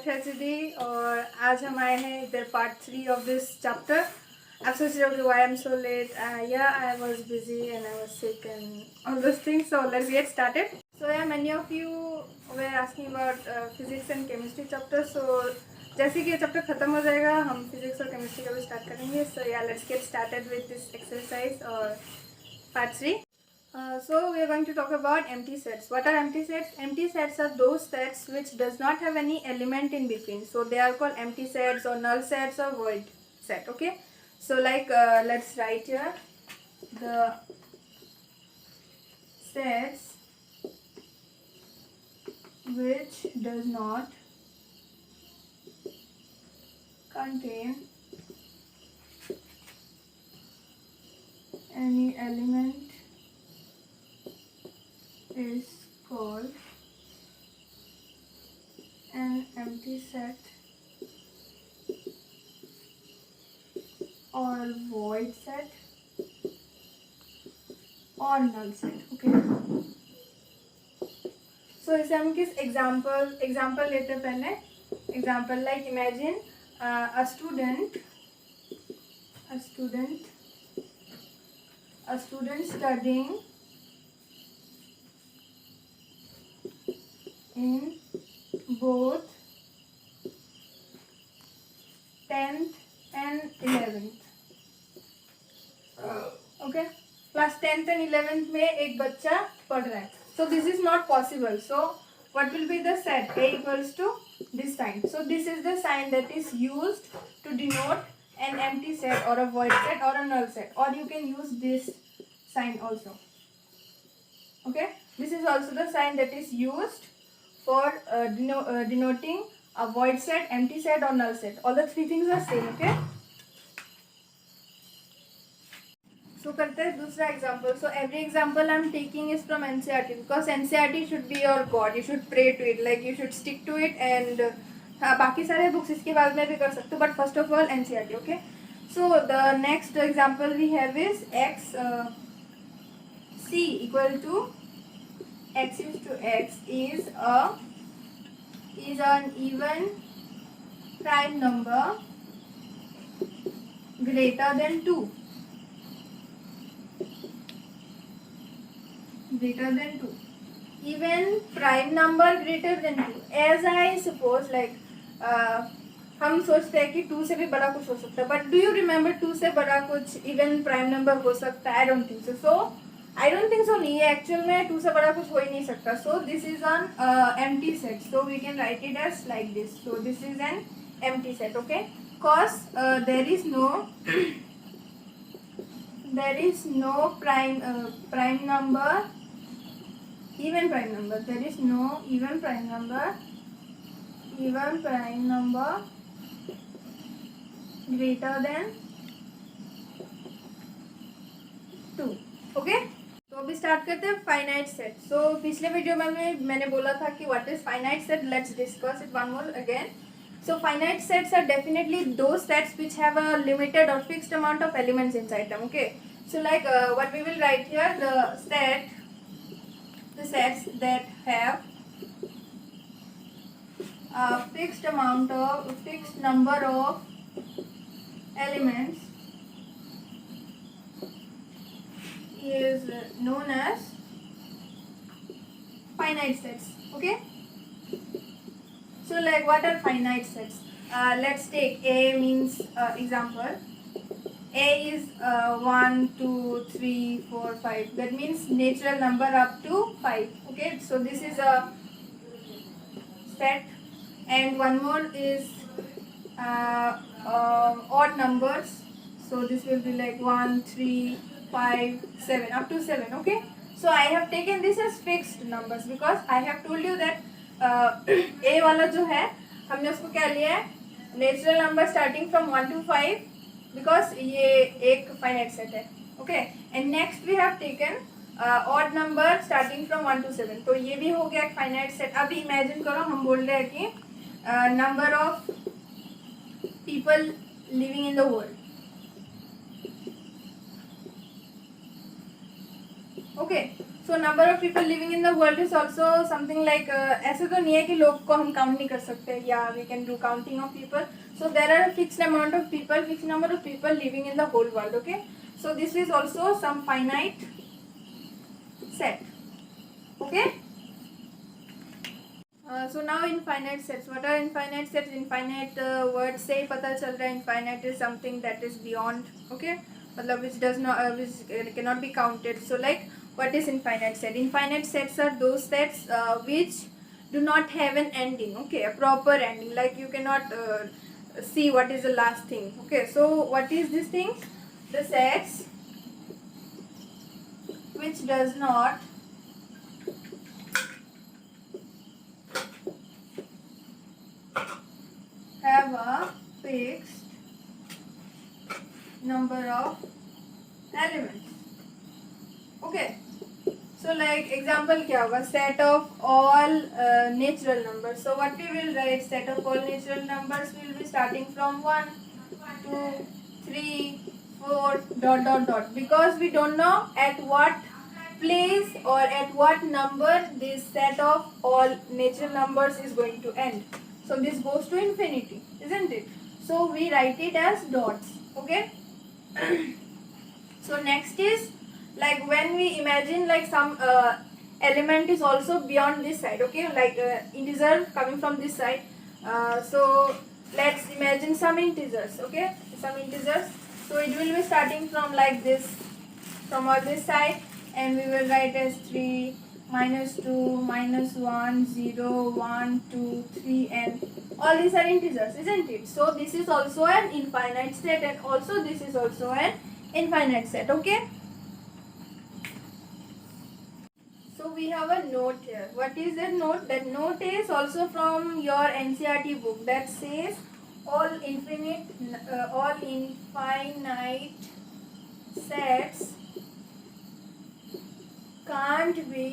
tragedy और आज हम आए हैं इधर part 3 of this chapter. आप सोच रहे हो why I'm so late? Yeah, I was busy and I was sick and all those things. So let's get started. So yeah, many of you were asking about physics and chemistry chapter. So जैसे कि ये chapter खत्म हो जाएगा हम physics और chemistry का भी स्टार्ट करेंगे. So yeah, let's get started with this exercise or part 3. So we are going to talk about empty sets. What are empty sets? Empty sets are those sets which does not have any element in between. So they are called empty sets or null sets or void set. Okay. So like let's write here the sets which does not contain any element is called an empty set or void set or null set. Okay. So इसे हम किस example लेते हैं पहले. Example like imagine a student studying in both 10th and 11th. Okay, class 10th and 11th में एक बच्चा पढ़ रहा है. So this is not possible. So what will be the set? A equals to this sign. So this is the sign that is used to denote an empty set or a void set or a null set, or you can use this sign also. Okay, this is also the sign that is used for denoting a void set, empty set or null set. All the three things are same. Okay. So करते हैं दूसरा example. So every example I'm taking is from NCERT because NCERT should be your god. You should pray to it, like you should stick to it, and हाँ बाकी सारे books इसके बाद में भी कर सकते हो, but first of all NCERT. Okay. So the next example we have is x c equal to x is to x is an even prime number greater than 2. Even prime number greater than 2. As I suppose like हम सोचते हैं कि 2 से भी बड़ा कुछ हो सकता है, but do you remember 2 से बड़ा कुछ even prime number हो सकता है? I don't think so. So I don't think so नहीं है actual में 2 से बड़ा कुछ हो ही नहीं सकता. So this is an empty set. So we can write it as like this. So this is an empty set. Okay, cause there is no prime number, even prime number. There is no even prime number greater than 2. Okay. तो अभी start करते हैं finite set. सो पिछले video में मैंने बोला था कि what is finite set. Let's discuss it one more again. So finite sets are definitely those sets which have a limited or fixed amount of elements inside them. Okay. So like what we will write here, the sets that have a fixed number of elements is known as finite sets. Okay. So like what are finite sets? Let's take A means example. A is 1, 2, 3, 4, 5. That means natural number up to 5. Okay, so this is a set, and one more is odd numbers. So this will be like 1, 3, 5, 7 up to 7. Okay, so I have taken this as fixed numbers because I have told you that A वाला जो है हमने उसको क्या लिया है, natural number starting from 1 to 5 because ये एक फाइनाइट सेट है. Okay, and next we have taken odd number starting from 1 to 7. तो ये भी हो गया एक फाइनाइट सेट. अभी इमेजिन करो हम बोल रहे हैं कि number of people living in the world. Okay, so number of people living in the world is also something like, ऐसे तो नहीं है कि लोग को हम काउंट नहीं कर सकते, या we can do counting of people. So there are fixed amount of people, fixed number of people living in the whole world. Okay, so this is also some finite set. Okay, so now infinite sets. What are infinite sets? Infinite word से ही पता चल रहा है infinite is something that is beyond. Okay, मतलब which does not which cannot be counted. So like, what is infinite set? Infinite sets are those sets which do not have an ending. Okay, a proper ending, like you cannot see what is the last thing. Okay, so what is this thing? The sets which does not have a fixed number of elements. Okay, so like example क्या होगा? Set of all natural numbers. So what we will write? Set of all natural numbers will be starting from 1, 2, 3, 4 dot dot dot, because we don't know at what place or at what number this set of all natural numbers is going to end. So this goes to infinity, isn't it? So we write it as dots. Okay. So next is like when we imagine like some element is also beyond this side. Okay, like integer coming from this side. So let's imagine some integers. Okay, some integers. So it will be starting from like this, from on this side, and we will write as 3, -2, -1, 0, 1, 2, 3, and all these are integers, isn't it? So this is also an infinite set, and also this is also an infinite set. Okay, so we have a note here. What is that note? That note is also from your NCERT book that says all infinite sets can't be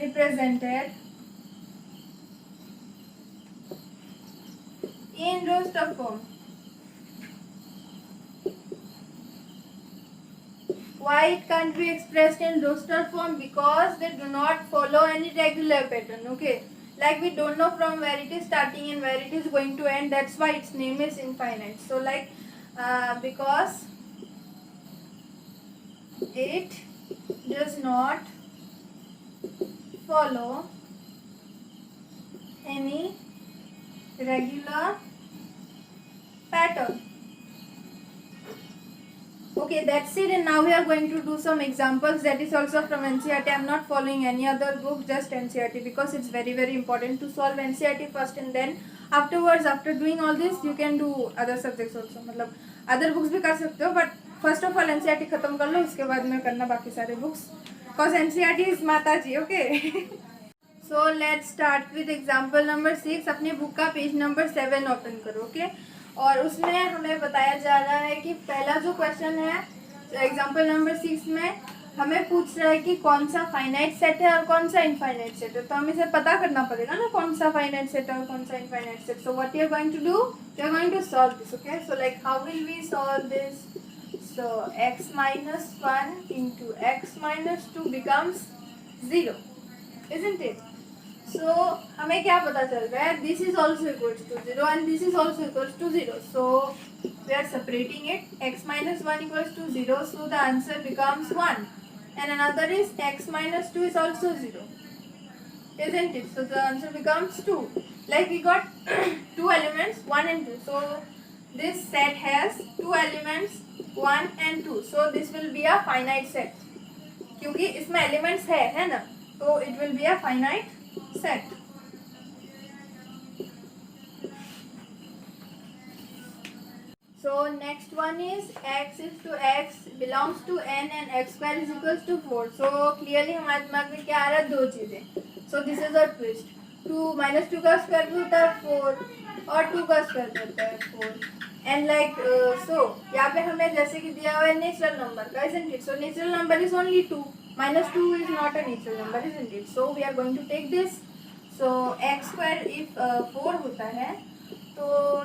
represented in roster form. Why it can't be expressed in roster form? Because they do not follow any regular pattern. Okay, like we don't know from where it is starting and where it is going to end. That's why its name is infinite. So like because it does not follow any regular pattern. Okay, that's it, and now we are going to do some examples. That is also from NCERT. I am not following any other book, just NCERT, because it's very important to solve NCERT first, and then afterwards, after doing all this, you can do other subjects also. मतलब other books भी कर सकते हो, but first of all NCERT खत्म कर लो, उसके बाद में करना बाकी सारे books, because NCERT is माता जी. Okay. So let's start with example number 6. अपने बुक का पेज नंबर 7 ओपन करो. ओके, और उसमें हमें बताया जा रहा है कि पहला जो क्वेश्चन है एग्जाम्पल नंबर 6 में हमें पूछ रहा है कि कौन सा फाइनाइट सेट है और कौन सा इनफाइनाइट सेट है. तो हमें इसे पता करना पड़ेगा ना कौन सा फाइनाइट सेट है और कौन सा infinite set. So what you are going to do, you are going to solve this. Okay, so like how will we solve this? So x minus 1 into x minus 2 becomes 0, isn't it? So हमें क्या पता चल रहा है? This is also equals to 0 and this is also equals to 0. So we are separating it. X minus 1 equals to 0. So the answer becomes 1. And another is x minus 2 is also 0, isn't it? So the answer becomes 2. Like we got two elements 1 and 2. So this set has two elements 1 and 2. So this will be a finite set. क्योंकि इसमें elements है ना? So it will be a finite set. So next one is x is to x belongs to n and x square is equals to 4. So clearly हमारे दिमाग में क्या आ रहा है? दो चीजें. So this is a twist. 2 minus 2 का square भी होता है 4 और 2 का स्क्वायर भी होता है 4. And like so यहाँ पे हमें जैसे कि दिया हुआ है नेचुरल नंबर का, isn't it? So natural number is only 2. Minus 2 is not a natural number, isn't it? So we are going to take this. So x square if 4 होता है तो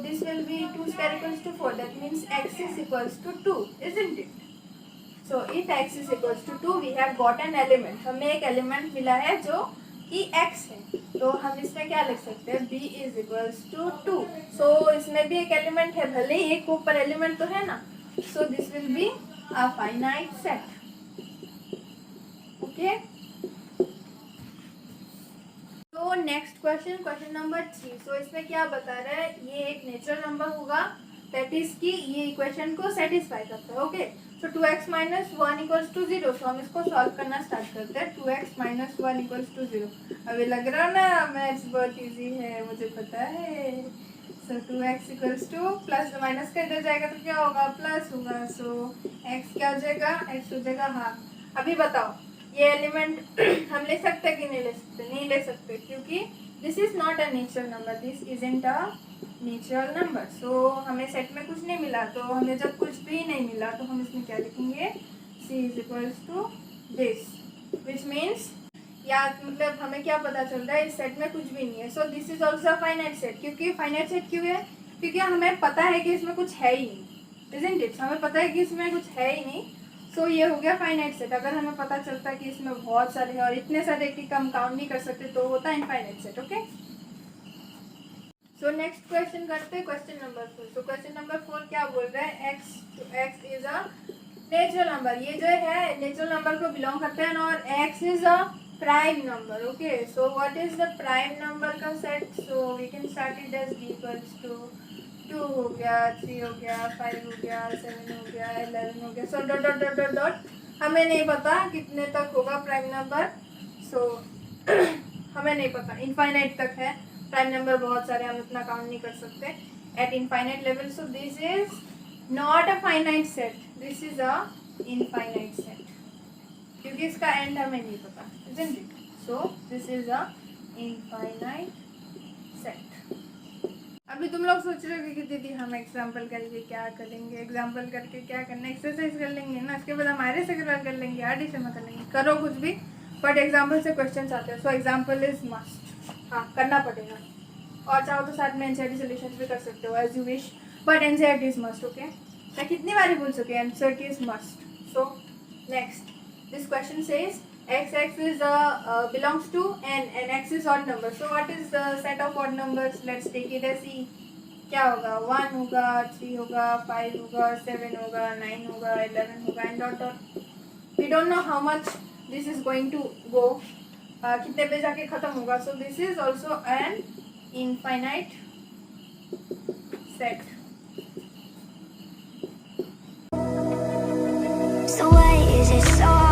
this will be 2 square equals to 4. That means x is equals to 2, isn't it? So if x is equals to 2 we have got an element, हमें एक element मिला है जो कि x है, तो हम इसमें क्या लिख सकते हैं, b इज इक्वल्स टू 2. सो इसमें भी एक एलिमेंट है, भले ही एक ऊपर एलिमेंट तो है ना. So this will be a finite set. Okay, तो next question, question number 3. So इसमें क्या बता रहा है, ये एक नेचुरल नंबर होगा दैट इज की ये इक्वेशन को सेटिस्फाई करता है. Okay, so 2x minus 1 equals to 0. So हम इसको सॉल्व करना स्टार्ट करते हैं. 2x minus 1 equals to 0. अभी लग रहा ना मैथ्स बहुत इजी है, मुझे पता है. सो 2x equals two plus minus का इधर जाएगा तो क्या होगा, प्लस होगा. सो x क्या हो जाएगा, x हो जाएगा हाफ. अभी बताओ ये एलिमेंट हम ले सकते हैं कि नहीं ले सकते, नहीं ले सकते, क्योंकि this is not a natural number, this isn't a natural number. So हमें सेट में कुछ नहीं मिला, तो हमें जब कुछ भी नहीं मिला तो हम इसमें क्या लिखेंगे, c is equals to this, which means या मतलब हमें क्या पता चल रहा है, इस सेट में कुछ भी नहीं है. सो this is also finite set. क्योंकि फाइनाइट सेट क्यों है, क्योंकि हमें पता है कि इसमें कुछ है ही नहीं, इजंट इट. हमें पता है कि इसमें कुछ है ही नहीं. सो ये हो गया फाइनाइट सेट. अगर हमें पता चलता है कि इसमें बहुत सारे हैं और इतने सारे कि हम काउंट नहीं कर सकते, तो होता है infinite set. Okay, so next question करते हैं, question number 4. So question number 4 क्या बोल रहा है, x is a natural number. ये जो है नेचुरल नंबर को बिलोंग करते हैं और x is a prime number. Okay, so what is the prime number का set. So we can start it as b equals to 2 हो गया, 3 हो गया, 5 हो गया, 7 हो गया, 11 हो गया. So dot dot dot dot dot. हमें नहीं पता कितने तक होगा प्राइम नंबर. सो हमें नहीं पता, इनफाइनाइट तक है. प्राइम नंबर बहुत सारे, हम इतना काउंट नहीं कर सकते eight infinite level. So this is not a finite set, this is a infinite set, क्योंकि इसका एंड हमें नहीं पता, isn't it? So this is a infinite set. अभी तुम लोग सोच रहे हो कि दीदी हम एग्जाम्पल करके क्या करेंगे, एग्जाम्पल करके क्या करना, एक्सरसाइज कर लेंगे ना, इसके बाद हमारे से कर लेंगे, आरडी से कर लेंगे, करो कुछ भी, बट एग्जाम्पल से क्वेश्चन आते हैं. सो एग्जाम्पल इज मस्ट, हाँ करना पड़ेगा. और चाहो तो साथ में एनसीईआरटी सॉल्यूशंस भी कर सकते हो as you wish, but NCERT is must. Okay, मैं कितनी बार बोल सके, NCERT is must. So next, this question says x is belongs to n and x is odd number. So what is the set of odd numbers? Let's take it as e. क्या होगा, 1 होगा, 3 होगा, 5 होगा, 7 होगा, 9 होगा, 11 होगा, and dot dot. We don't know how much this is going to go, कितने पे जाके खत्म होगा. So this is also an infinite set. So why is it so